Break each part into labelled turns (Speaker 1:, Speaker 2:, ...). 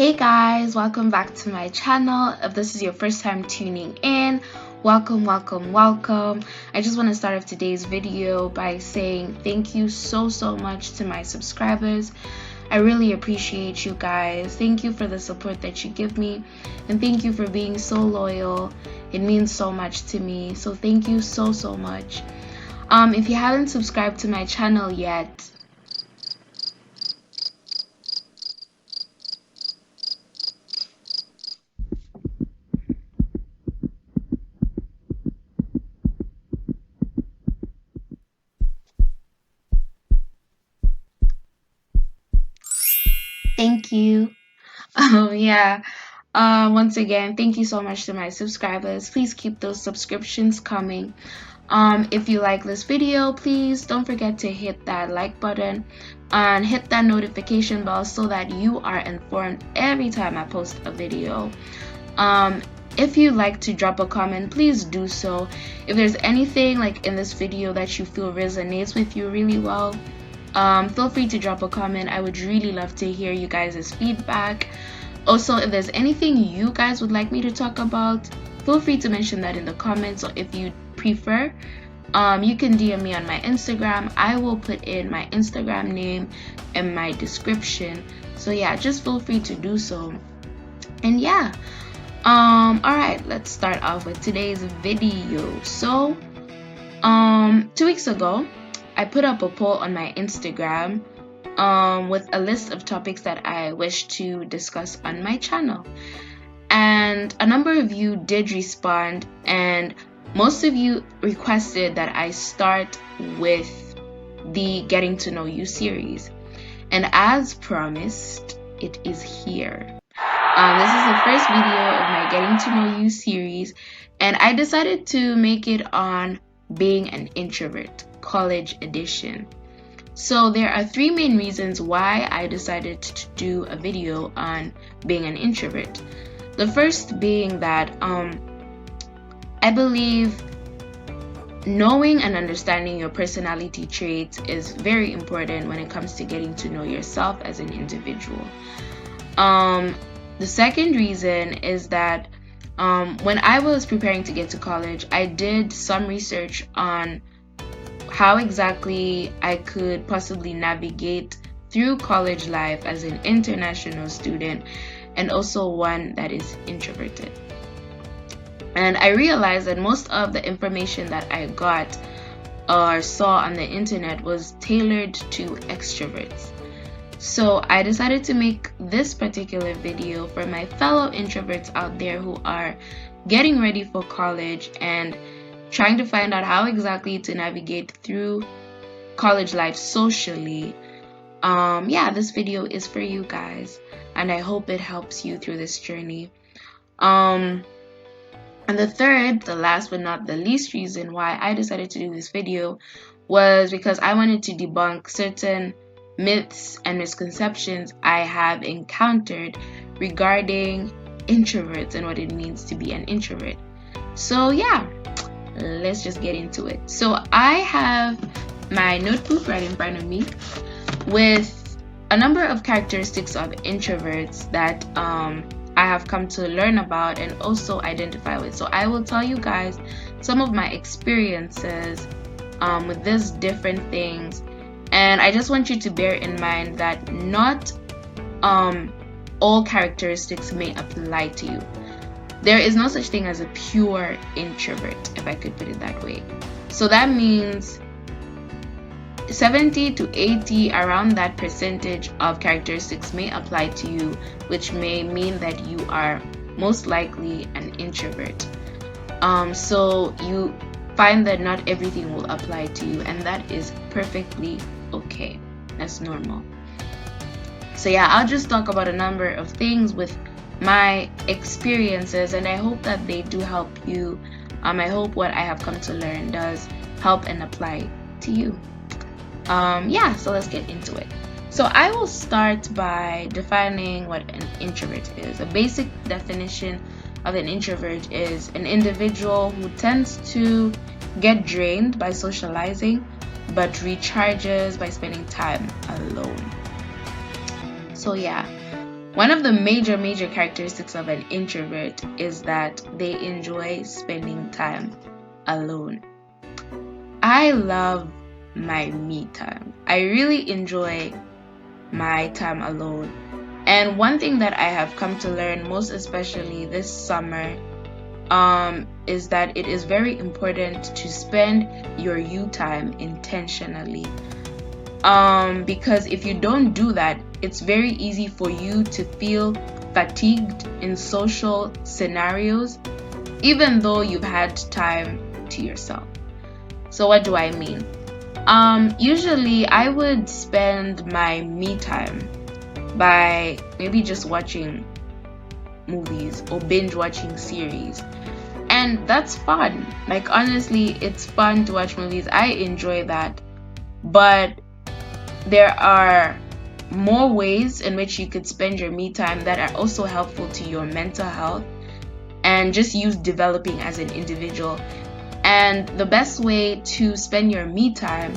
Speaker 1: Hey guys, welcome back to my channel. If this is your first time tuning in, welcome. I just want to start off today's video by saying thank you so much to my subscribers. I really appreciate you guys. Thank you for the support that you give me, and thank you for being so loyal. It means so much to me, so thank you so much. If you haven't subscribed to my channel yet, thank you. Yeah. Once again, thank you so much to my subscribers. Please keep those subscriptions coming. If you like this video, please don't forget to hit that like button and hit that notification bell so that you are informed every time I post a video. If you'd like to drop a comment, please do so. If there's anything like in this video that you feel resonates with you really well, feel free to drop a comment. I would really love to hear you guys' feedback. Also, if there's anything you guys would like me to talk about, feel free to mention that in the comments, or if you prefer, you can DM me on my Instagram. I will put in my Instagram name in my description, so yeah, just feel free to do so. And yeah, alright, let's start off with today's video. So 2 weeks ago I put up a poll on my Instagram with a list of topics that I wish to discuss on my channel, and a number of you did respond, and most of you requested that I start with the Getting to Know You series, and as promised, it is here. This is the first video of my Getting to Know You series, and I decided to make it on being an introvert, college edition. So there are three main reasons why I decided to do a video on being an introvert. The first being that I believe knowing and understanding your personality traits is very important when it comes to getting to know yourself as an individual. The second reason is that when I was preparing to get to college, I did some research on how exactly I could possibly navigate through college life as an international student and also one that is introverted. And I realized that most of the information that I got or saw on the internet was tailored to extroverts. So I decided to make this particular video for my fellow introverts out there who are getting ready for college and trying to find out how exactly to navigate through college life socially. Yeah, this video is for you guys, and I hope it helps you through this journey. And the third, the last but not the least reason why I decided to do this video was because I wanted to debunk certain myths and misconceptions I have encountered regarding introverts and what it means to be an introvert. So yeah, let's just get into it. So I have my notebook right in front of me with a number of characteristics of introverts that I have come to learn about and also identify with. So I will tell you guys some of my experiences with these different things, and I just want you to bear in mind that not all characteristics may apply to you. There is no such thing as a pure introvert, if I could put it that way. So that means 70 to 80, around that percentage of characteristics may apply to you, which may mean that you are most likely an introvert. So you find that not everything will apply to you, and that is perfectly okay. That's normal. So yeah, I'll just talk about a number of things with my experiences, and I hope that they do help you. I hope what I have come to learn does help and apply to you. Yeah, so let's get into it. So I will start by defining what an introvert is. A basic definition of an introvert is an individual who tends to get drained by socializing but recharges by spending time alone. So yeah, One of the major characteristics of an introvert is that they enjoy spending time alone. I love my me time. I really enjoy my time alone. And one thing that I have come to learn, most especially this summer, is that it is very important to spend your you time intentionally. Because if you don't do that, it's very easy for you to feel fatigued in social scenarios, even though you've had time to yourself. So what do I mean? Usually I would spend my me time by maybe just watching movies or binge watching series. And that's fun. Like, honestly, it's fun to watch movies. I enjoy that. But there are more ways in which you could spend your me time that are also helpful to your mental health and just you developing as an individual. And the best way to spend your me time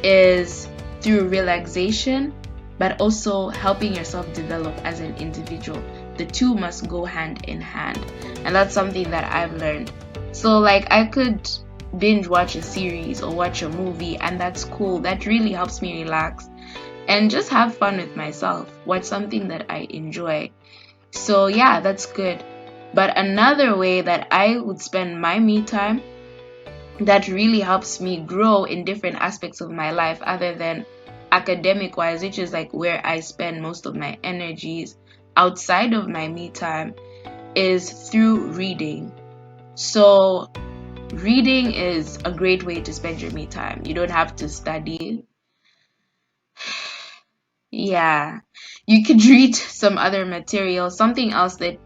Speaker 1: is through relaxation, but also helping yourself develop as an individual. The two must go hand in hand. And that's something that I've learned. So, like, I could binge watch a series or watch a movie, and that's cool. That really helps me relax and just have fun with myself. Watch something that I enjoy. So, yeah, that's good. But another way that I would spend my me time that really helps me grow in different aspects of my life other than academic wise, which is like where I spend most of my energies outside of my me time, is through reading. So reading is a great way to spend your me time. You don't have to study. Yeah, you could read some other material, something else that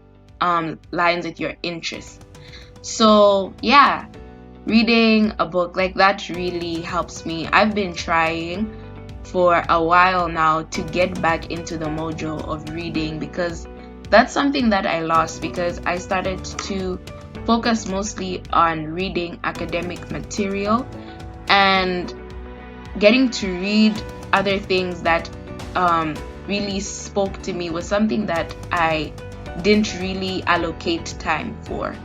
Speaker 1: lines with your interests. So yeah, reading a book like that really helps me. I've been trying for a while now to get back into the mojo of reading, because that's something that I lost because I started to focus mostly on reading academic material, and getting to read other things that really spoke to me was something that I didn't really allocate time for.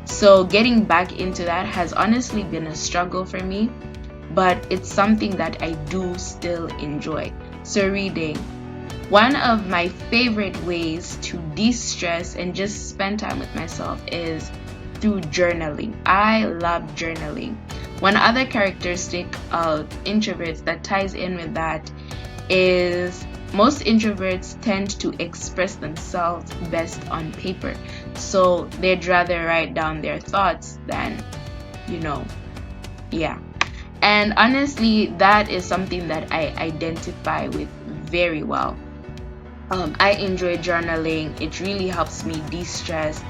Speaker 1: So getting back into that has honestly been a struggle for me, but it's something that I do still enjoy. So reading. One of my favorite ways to de-stress and just spend time with myself is through journaling. I love journaling. One other characteristic of introverts that ties in with that is most introverts tend to express themselves best on paper. So they'd rather write down their thoughts than, yeah. And honestly, that is something that I identify with very well. I enjoy journaling. It really helps me de-stress.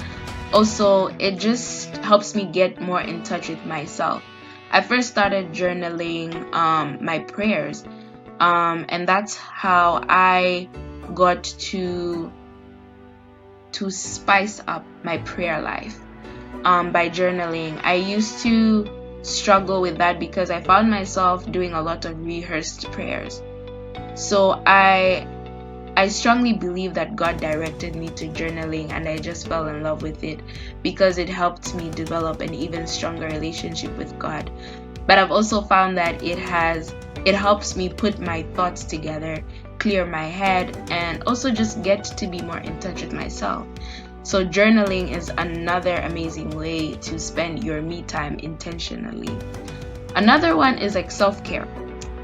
Speaker 1: Also, it just helps me get more in touch with myself. I first started journaling my prayers, and that's how I got to spice up my prayer life by journaling. I used to struggle with that because I found myself doing a lot of rehearsed prayers. So I strongly believe that God directed me to journaling, and I just fell in love with it because it helped me develop an even stronger relationship with God. But I've also found that it helps me put my thoughts together, clear my head, and also just get to be more in touch with myself. So journaling is another amazing way to spend your me time intentionally. Another one is like self-care.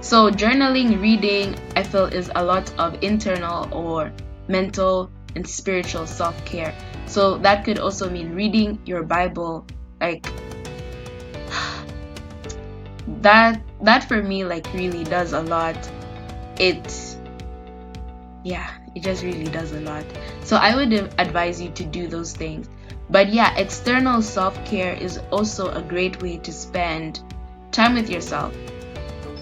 Speaker 1: So journaling, reading, I feel is a lot of internal or mental and spiritual self-care. So that could also mean reading your Bible. Like that for me like really does a lot. It just really does a lot. So I would advise you to do those things. But yeah, external self-care is also a great way to spend time with yourself.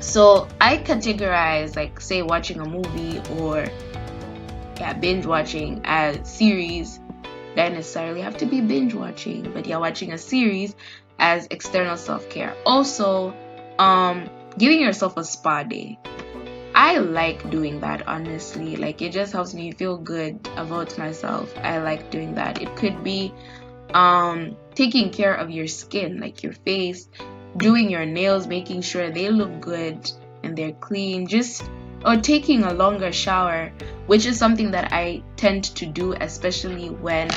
Speaker 1: So I categorize, like, say, watching a movie or binge watching a series. Don't necessarily have to be binge watching, but watching a series as external self-care. Also, giving yourself a spa day. I like doing that, honestly. Like, it just helps me feel good about myself. I like doing that. It could be taking care of your skin, like your face, doing your nails, making sure they look good and they're clean, or taking a longer shower, which is something that I tend to do, especially when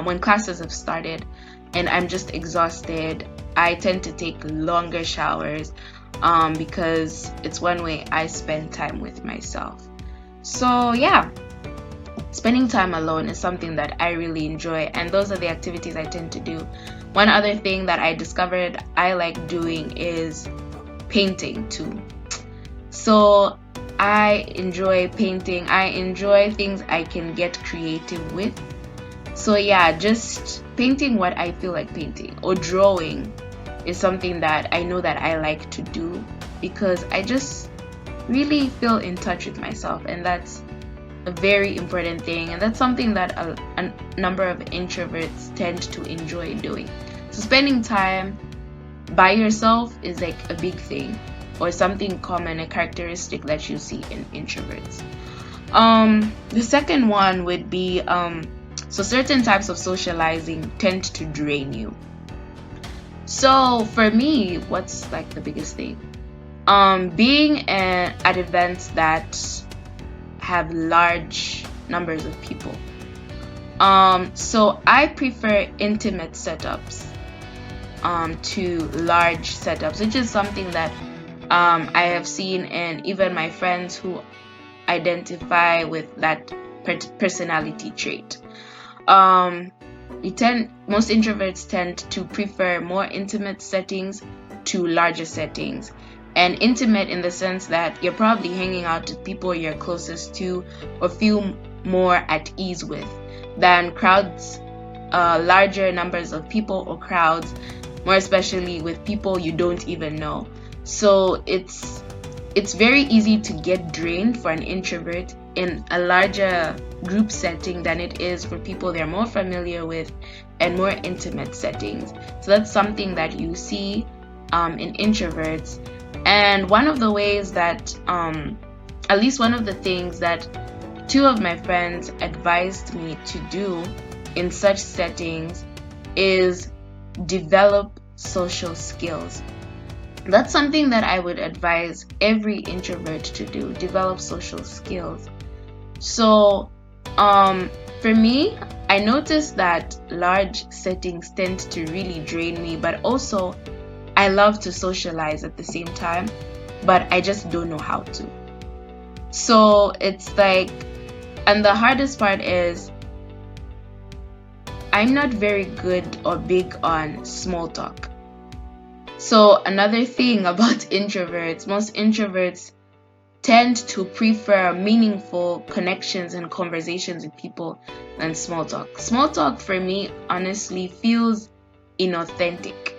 Speaker 1: when classes have started and I'm just exhausted. I tend to take longer showers because it's one way I spend time with myself. So yeah, spending time alone is something that I really enjoy, and those are the activities I tend to do. One other thing that I discovered I like doing is painting too. So I enjoy painting. I enjoy things I can get creative with. So yeah, just painting what I feel like painting, or drawing is something that I know that I like to do because I just really feel in touch with myself, and that's a very important thing, and that's something that a number of introverts tend to enjoy doing. So spending time by yourself is like a big thing, or something common, a characteristic that you see in introverts. The second one would be so certain types of socializing tend to drain you. So for me, what's like the biggest thing? Being at events that have large numbers of people. So I prefer intimate setups to large setups, which is something that I have seen in even my friends who identify with that personality trait. Most introverts tend to prefer more intimate settings to larger settings. And intimate in the sense that you're probably hanging out with people you're closest to or feel more at ease with, than crowds, larger numbers of people or crowds, more especially with people you don't even know. So it's very easy to get drained for an introvert in a larger group setting than it is for people they're more familiar with and more intimate settings. So that's something that you see in introverts. And one of the ways that, at least one of the things that two of my friends advised me to do in such settings is develop social skills. That's something that I would advise every introvert to do, develop social skills. So, for me, I noticed that large settings tend to really drain me, but also I love to socialize at the same time, but I just don't know how to. So it's like, and the hardest part is I'm not very good or big on small talk. So another thing about introverts, most introverts tend to prefer meaningful connections and conversations with people than small talk. Small talk for me honestly feels inauthentic.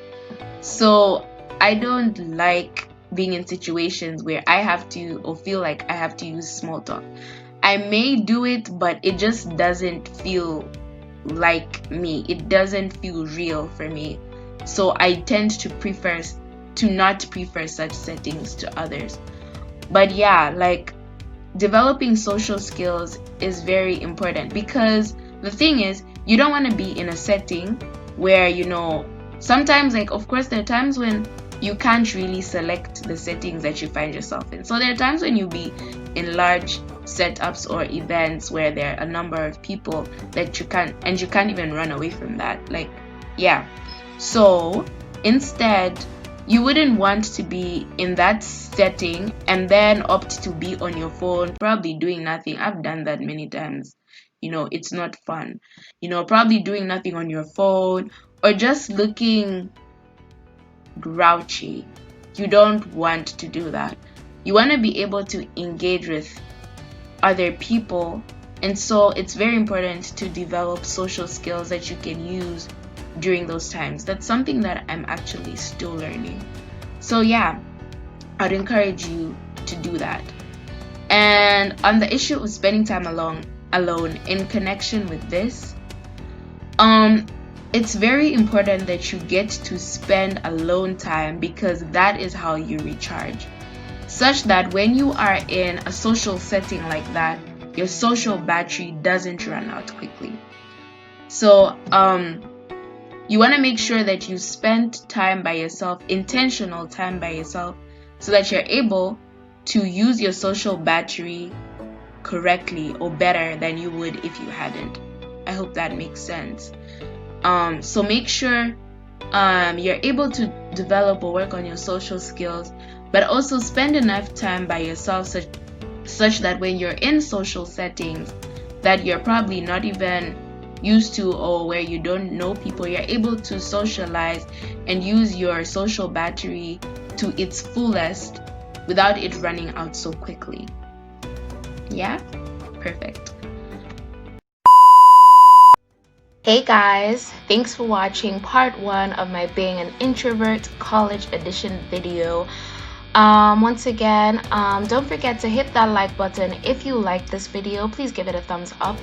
Speaker 1: So I don't like being in situations where I have to, or feel like I have to, use small talk. I may do it, but it just doesn't feel like me. It doesn't feel real for me. So I tend to not prefer such settings to others. But yeah, like, developing social skills is very important, because the thing is, you don't want to be in a setting where, sometimes, like, of course, there are times when you can't really select the settings that you find yourself in. So there are times when you be in large setups or events where there are a number of people that you can't even run away from that. Like, yeah. So instead, you wouldn't want to be in that setting and then opt to be on your phone, probably doing nothing. I've done that many times. It's not fun. Probably doing nothing on your phone or just looking grouchy. You don't want to do that. You want to be able to engage with other people, and so it's very important to develop social skills that you can use during those times. That's something that I'm actually still learning. So yeah, I'd encourage you to do that. And on the issue of spending time alone in connection with this, it's very important that you get to spend alone time, because that is how you recharge. such that when you are in a social setting like that, your social battery doesn't run out quickly. So you want to make sure that you spend time by yourself, intentional time by yourself, so that you're able to use your social battery correctly or better than you would if you hadn't. I hope that makes sense. So make sure you're able to develop or work on your social skills, but also spend enough time by yourself such that when you're in social settings that you're probably not even used to or where you don't know people, you're able to socialize and use your social battery to its fullest without it running out so quickly. Yeah? Perfect. Hey guys, thanks for watching part 1 of my Being an Introvert College Edition video. Once again, don't forget to hit that like button if you like this video. Please give it a thumbs up.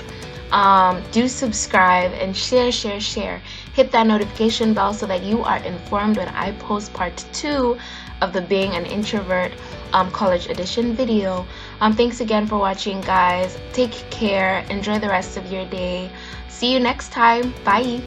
Speaker 1: Do subscribe and share. Hit that notification bell so that you are informed when I post part 2 of the Being an Introvert College Edition video. Thanks again for watching, guys. Take care. Enjoy the rest of your day. See you next time. Bye.